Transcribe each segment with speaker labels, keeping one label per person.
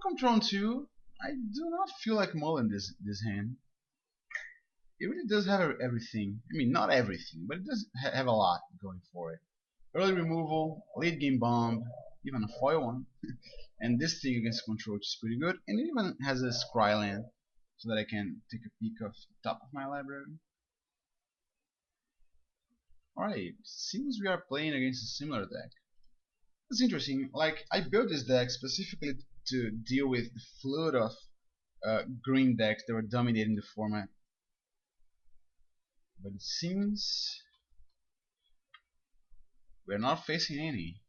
Speaker 1: Control 2, I do not feel like mulling this hand. It really does have everything. I mean, not everything, but it does have a lot going for it. Early removal, late game bomb, even a foil one, and this thing against control which is pretty good, and it even has a scry land so that I can take a peek of the top of my library. Alright, seems we are playing against a similar deck. It's interesting, like I built this deck specifically to deal with the flood of green decks that were dominating the format. But it seems we're not facing any.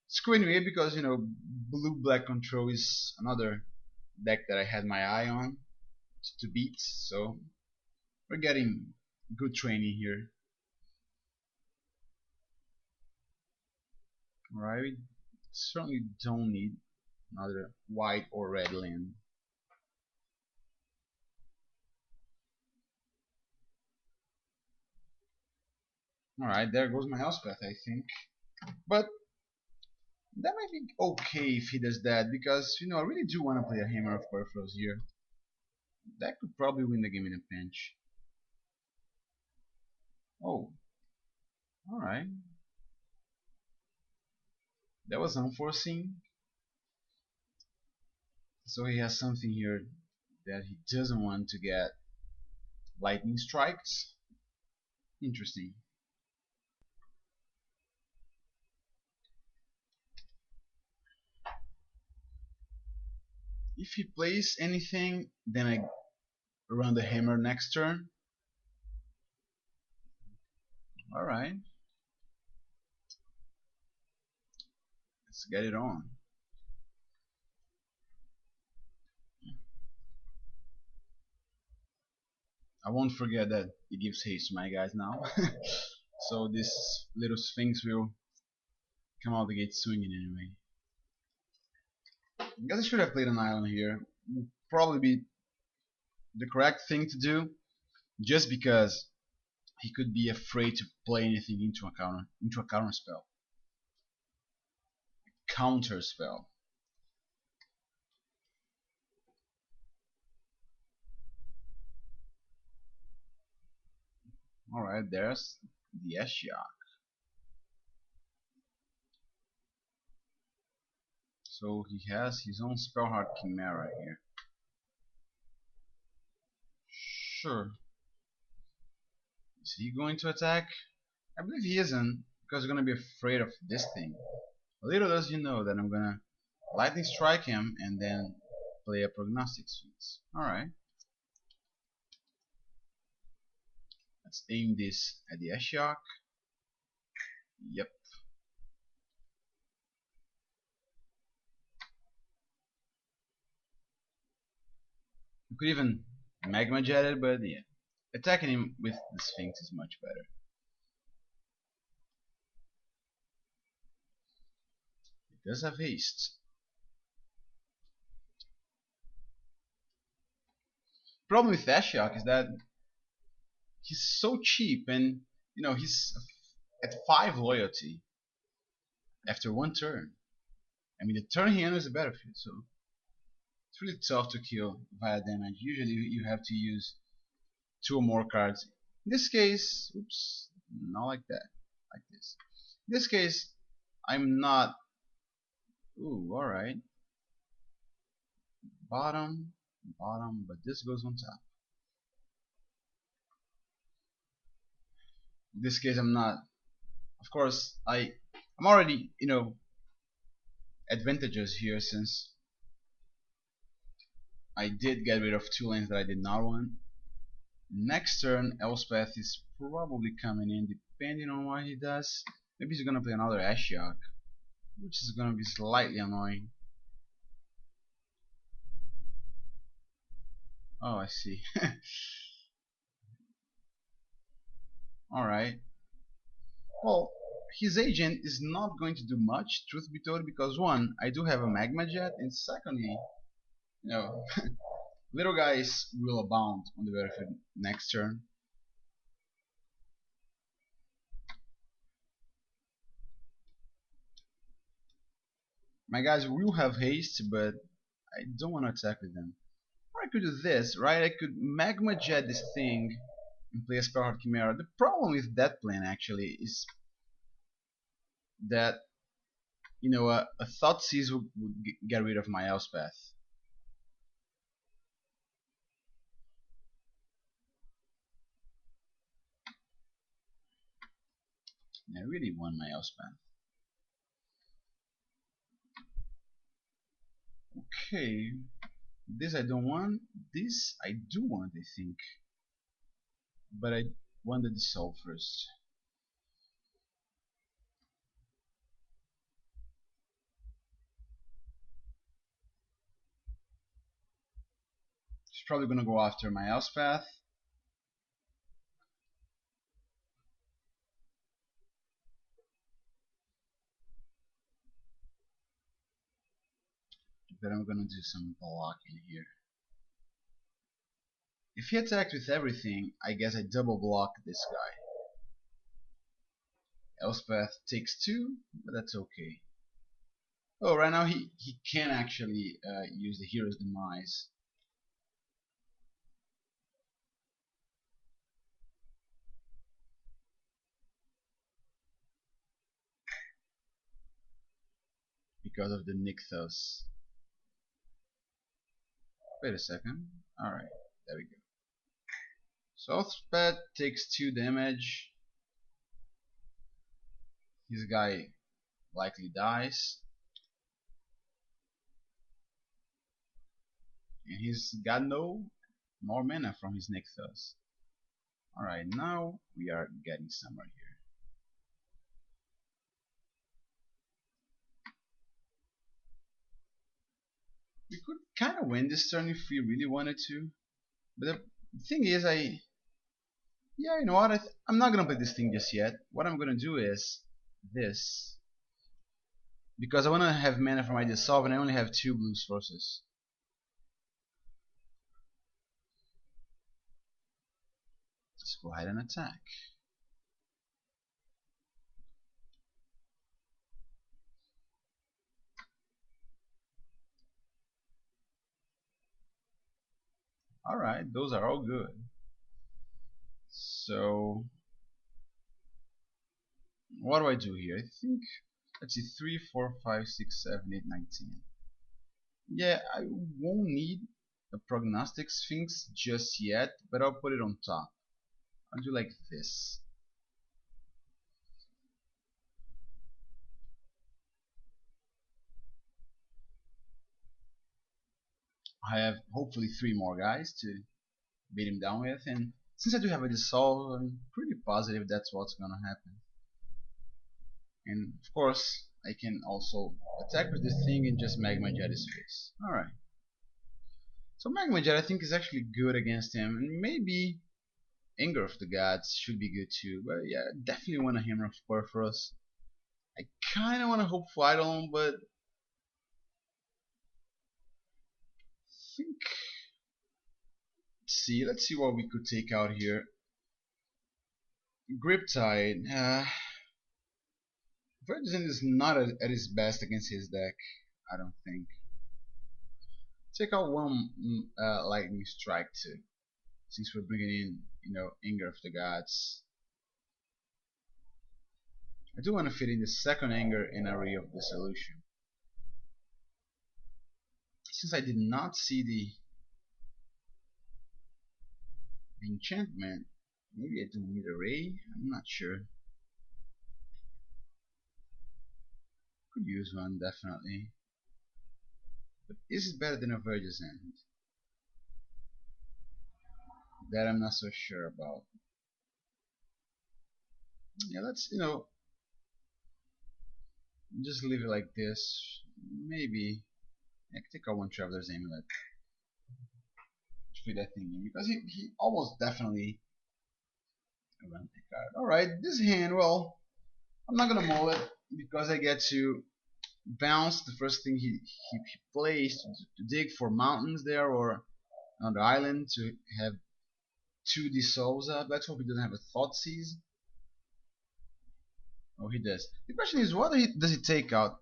Speaker 1: It's quite weird because, you know, blue-black control is another deck that I had my eye on to beat, so we're getting good training here. Alright, we certainly don't need another white or red land. Alright, there goes my Elspeth, I think. But that might be okay if he does that, because, you know, I really do want to play a Hammer of Peripherals here. That could probably win the game in a pinch. Oh, alright. That was unforeseen. So he has something here that he doesn't want to get lightning strikes. Interesting. If he plays anything, then I run the hammer next turn. Alright. Let's get it on. I won't forget that it gives haste to my guys now. So this little Sphinx will come out the gate swinging anyway. I guess I should have played an island here. Would probably be the correct thing to do, just because he could be afraid to play anything into a counter spell. Counter spell. Alright, there's the Ashiok. So he has his own Spellheart Chimera here. Sure. Is he going to attack? I believe he isn't, because he's going to be afraid of this thing. Little does he know that I'm going to Lightning Strike him and then play a Prognostic Sphinx. Alright. Let's aim this at the Ashiok. Yep. You could even Magma Jet it, but yeah. Attacking him with the Sphinx is much better. It does have haste. Problem with Ashiok is that he's so cheap, and you know he's at 5 loyalty after one turn. I mean, the turn he enters the battlefield, so it's really tough to kill via damage. Usually you have to use 2 or more cards. In this case, oops, not like that, like this. In this case, I'm not. Ooh, alright. Bottom, bottom, but this goes on top. In this case, I'm not. Of course, I'm already, you know, advantages here since I did get rid of 2 lanes that I did not want. Next turn, Elspeth is probably coming in, depending on what he does. Maybe he's gonna play another Ashiok, which is gonna be slightly annoying. Oh, I see. Alright. Well, his agent is not going to do much, truth be told, because one, I do have a Magma Jet, and secondly, you know, little guys will abound on the battlefield next turn. My guys will have haste, but I don't want to attack with them. Or I could do this, right? I could Magma Jet this thing and play a Spellheart Chimera. The problem with that plan actually is that a Thought Seize would get rid of my Elspeth. I really want my Elspeth. Okay, this I don't want. This I do want, I think. But I want the Dissolve first. She's probably gonna go after my Elspeth. But I'm gonna do some blocking here. If he attacked with everything, I guess I double block this guy. Elspeth takes 2, but that's okay. Oh, right now he can actually use the Hero's Demise. Because of the Nykthos. Wait a second. Alright, there we go. So Elspeth takes 2 damage. His guy likely dies. And he's got no more mana from his Nykthos. Alright, now we are getting somewhere here. We could kind of win this turn if we really wanted to. But the thing is, yeah, you know what? I'm not gonna play this thing just yet. What I'm gonna do is this, because I wanna have mana for my Dissolve, and I only have 2 blue sources. Let's go ahead and attack. Alright, those are all good. So what do I do here? I think, let's see, 3, 4, 5, 6, 7, 8, 9, 10. Yeah, I won't need a Prognostic Sphinx just yet, but I'll put it on top. I'll do like this. I have hopefully 3 more guys to beat him down with, and since I do have a Dissolve, I'm pretty positive that's what's gonna happen. And of course, I can also attack with this thing and just Magma Jet his face. Alright. So Magma Jet I think is actually good against him, and maybe Anger of the Gods should be good too, but yeah, definitely want a Hammer of Perforos. I kinda wanna hope for Eidolon, but I think, let's see what we could take out here. Griptide. Virgin is not at his best against his deck, I don't think. Take out one Lightning Strike too, since we're bringing in, Anger of the Gods. I do want to fit in the second Anger in Array of Dissolution. Since I did not see the enchantment, maybe I don't need Array, I'm not sure. Could use one, definitely. But is it better than a Verge's End? That I'm not so sure about. Yeah, let's, just leave it like this. Maybe I can take out one Traveler's Amulet to fit that thing in, because he almost definitely run the card. Alright, this hand, well, I'm not gonna mull it because I get to bounce the first thing he plays to dig for mountains there or another island to have 2 dissolves up. Let's hope he doesn't have a Thought Seize. Oh, he does. The question is, what does he take out?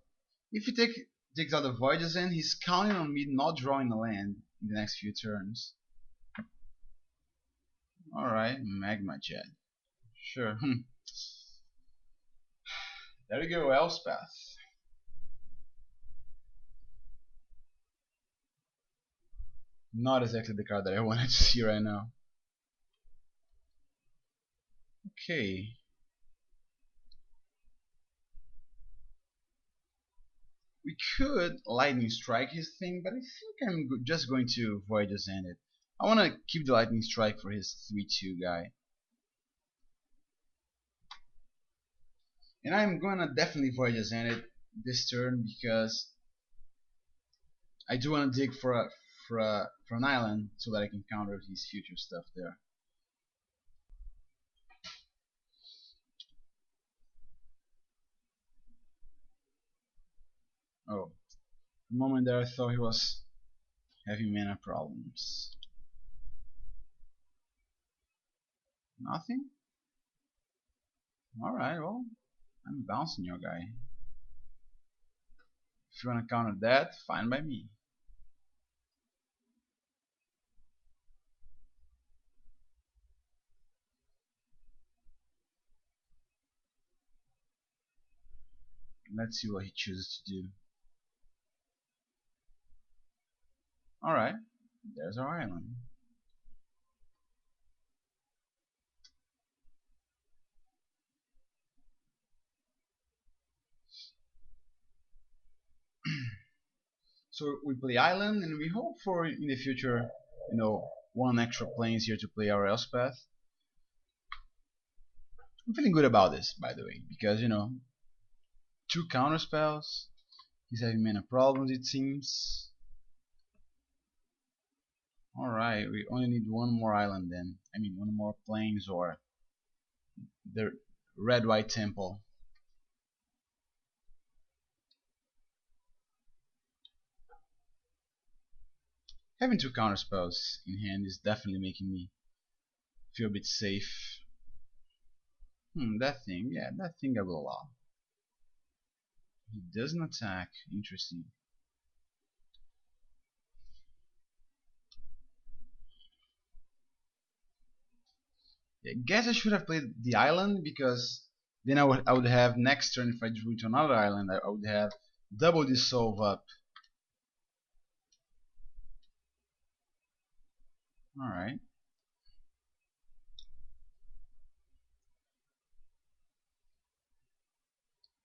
Speaker 1: If you take digs out the Voyages in. He's counting on me not drawing a land in the next few turns. Alright, Magma Jet. Sure. There we go, Elspeth. Not exactly the card that I wanted to see right now. Okay. We could Lightning Strike his thing, but I think I'm just going to Voyages End it. I want to keep the Lightning Strike for his 3-2 guy. And I'm gonna definitely Voyages End it this turn because I do want to dig for an island so that I can counter his future stuff there. Oh, for a moment there I thought he was having mana problems. Nothing? Alright, well, I'm bouncing your guy. If you wanna counter that, fine by me. Let's see what he chooses to do. Alright, there's our island. So we play island and we hope for in the future, one extra planes here to play our Elspeth. I'm feeling good about this, by the way, because 2 counter spells. He's having mana problems, it seems. Alright, we only need one more island then. I mean, one more plains or the red-white temple. Having 2 counter spells in hand is definitely making me feel a bit safe. That thing, yeah, that thing I will allow. He doesn't attack, interesting. I guess I should have played the island because then I would have next turn if I drew to another island I would have double dissolve up. Alright.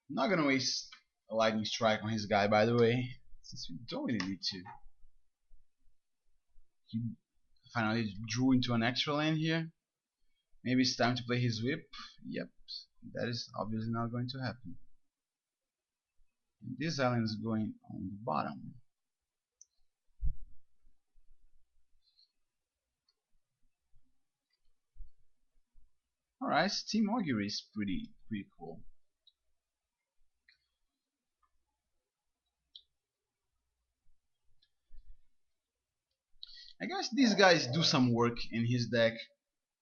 Speaker 1: I'm not gonna waste a lightning strike on his guy, by the way, since we don't really need to. He finally drew into an extra land here. Maybe it's time to play his whip. Yep, that is obviously not going to happen. And this island is going on the bottom. Alright, Steam Augury is pretty cool. I guess these guys do some work in his deck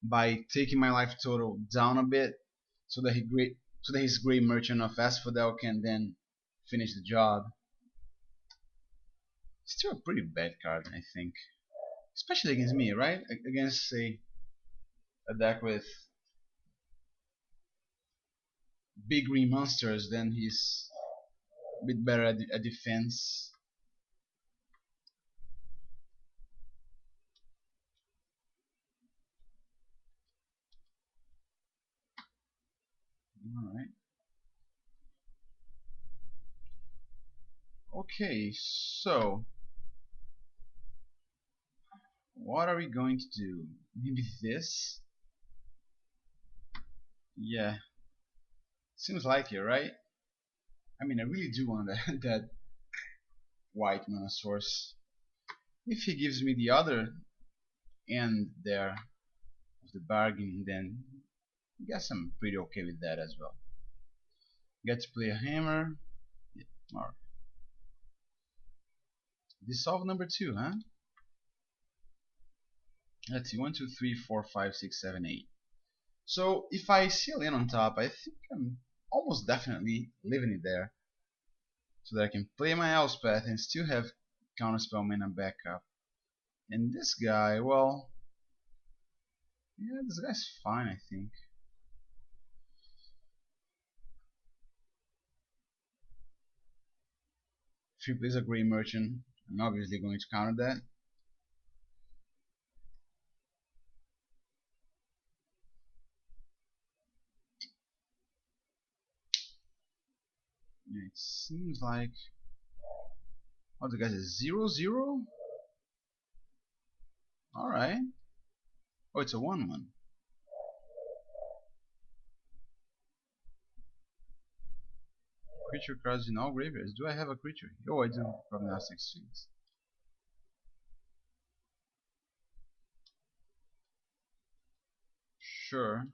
Speaker 1: by taking my life total down a bit so that his Grey Merchant of Asphodel can then finish the job. Still a pretty bad card, I think. Especially against me, right? Against, say, a deck with big green monsters, then he's a bit better at defense. Alright. Okay, so what are we going to do? Maybe this? Yeah. Seems like it, right? I mean, I really do want that white mana source. If he gives me the other end there of the bargain, then I guess I'm pretty okay with that as well. Get to play a hammer. Yeah, alright. Dissolve number 2, huh? Let's see, 1, 2, 3, 4, 5, 6, 7, 8. So if I seal in on top, I think I'm almost definitely leaving it there. so that I can play my Elspeth and still have counterspell mana backup. And this guy, well, yeah, this guy's fine, I think. If he plays a Grey Merchant, I'm obviously going to counter that. Yeah, it seems like... Oh, the guy's a 0/0? Alright. Oh, it's a 1/1. Creature cards in all graveyards. Do I have a creature? Oh, I do. Prognostic Sphinx. Sure.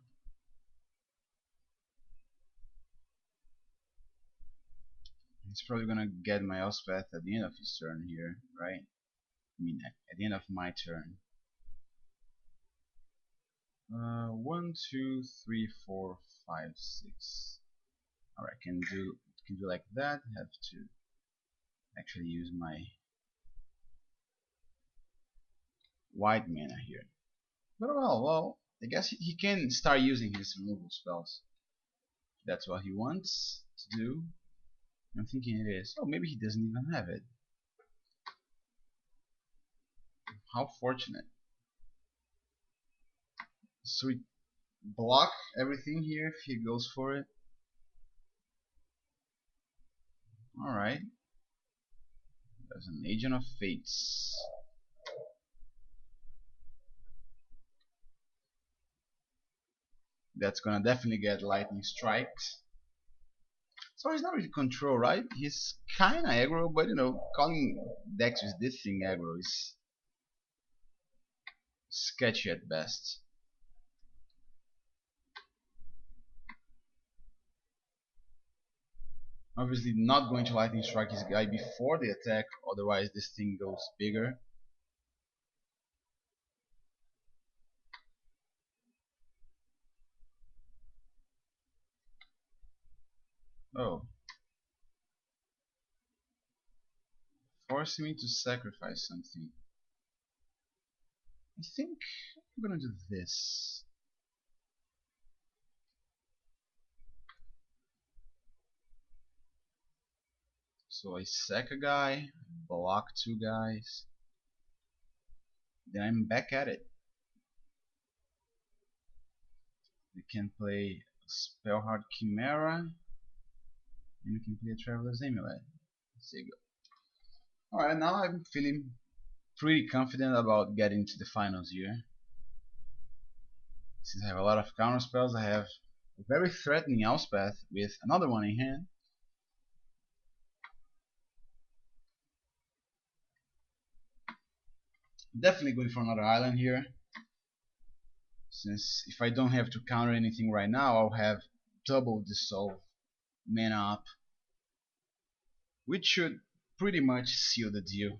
Speaker 1: He's probably gonna get my Elspeth at the end of his turn here, right? I mean, at the end of my turn. 1, 2, 3, 4, 5, 6. Alright, can do like that. Have to actually use my white mana here. But well, I guess he can start using his removal spells. That's what he wants to do. I'm thinking it is. Oh, maybe he doesn't even have it. How fortunate. So we block everything here if he goes for it. Alright. There's an Agent of Fates. That's gonna definitely get lightning strikes. So he's not really control, right? He's kinda aggro, but you know, calling decks with this thing aggro is sketchy at best. Obviously not going to lightning strike his guy before the attack, otherwise this thing goes bigger. Oh. Forcing me to sacrifice something. I think I'm gonna do this. So I sack a guy, block 2 guys, then I'm back at it. We can play Spellhard Chimera, and we can play a Traveler's Amulet. There you go. Alright, now I'm feeling pretty confident about getting to the finals here. Since I have a lot of counter spells, I have a very threatening Elspeth with another one in hand. Definitely going for another island here. Since if I don't have to counter anything right now, I'll have double dissolve mana up, which should pretty much seal the deal.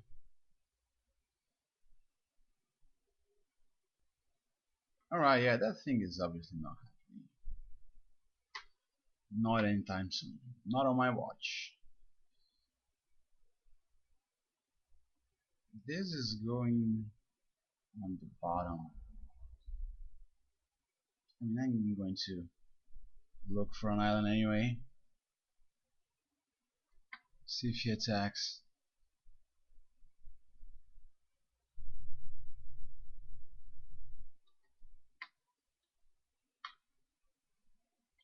Speaker 1: Alright, yeah, that thing is obviously not happening. Not anytime soon. Not on my watch. This is going on the bottom. I mean, I'm going to look for an island anyway. See if he attacks.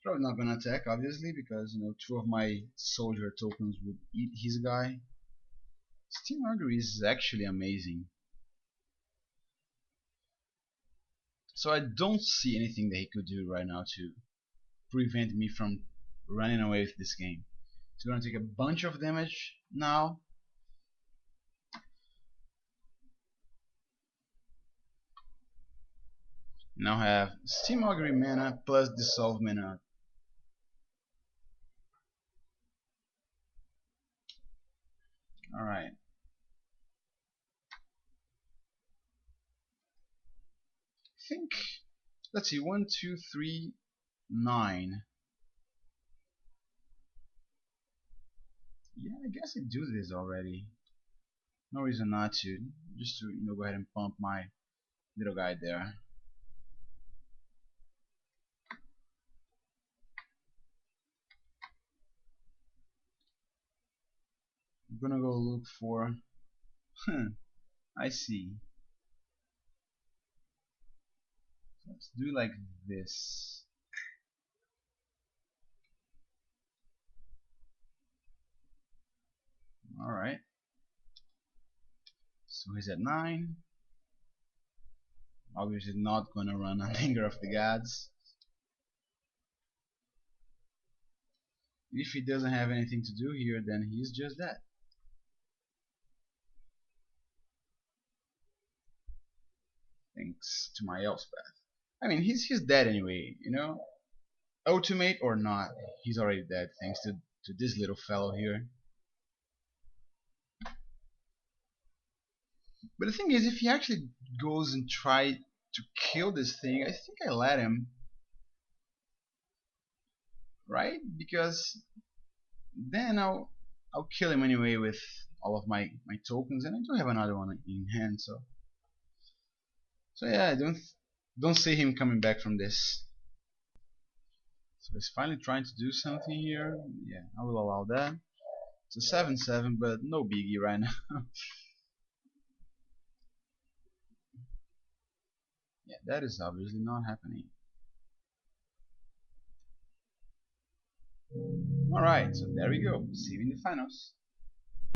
Speaker 1: Probably not gonna attack, obviously, because you know 2 of my soldier tokens would eat his guy. Steam Augury is actually amazing. So I don't see anything that he could do right now to prevent me from running away with this game. He's gonna take a bunch of damage now. Now have Steam Augury mana plus Dissolve mana. Alright. I think, let's see, 1, 2, 3, 9. Yeah, I guess I do this already. No reason not to. Just to go ahead and pump my little guy there. I'm gonna go look for. I see. Let's do like this. Alright. So he's at 9. Obviously not gonna run an Anger of the Gods. If he doesn't have anything to do here, then he's just dead. Thanks to my Elspeth. I mean, he's dead anyway, you know? Ultimate or not, he's already dead thanks to this little fellow here. But the thing is, if he actually goes and tries to kill this thing, I think I let him. Right? Because then I'll kill him anyway with all of my tokens, and I do have another one in hand, so yeah, I don't see him coming back from this. So he's finally trying to do something here. Yeah, I will allow that. It's a 7/7, but no biggie right now. Yeah, that is obviously not happening. Alright, so there we go. See you in the finals.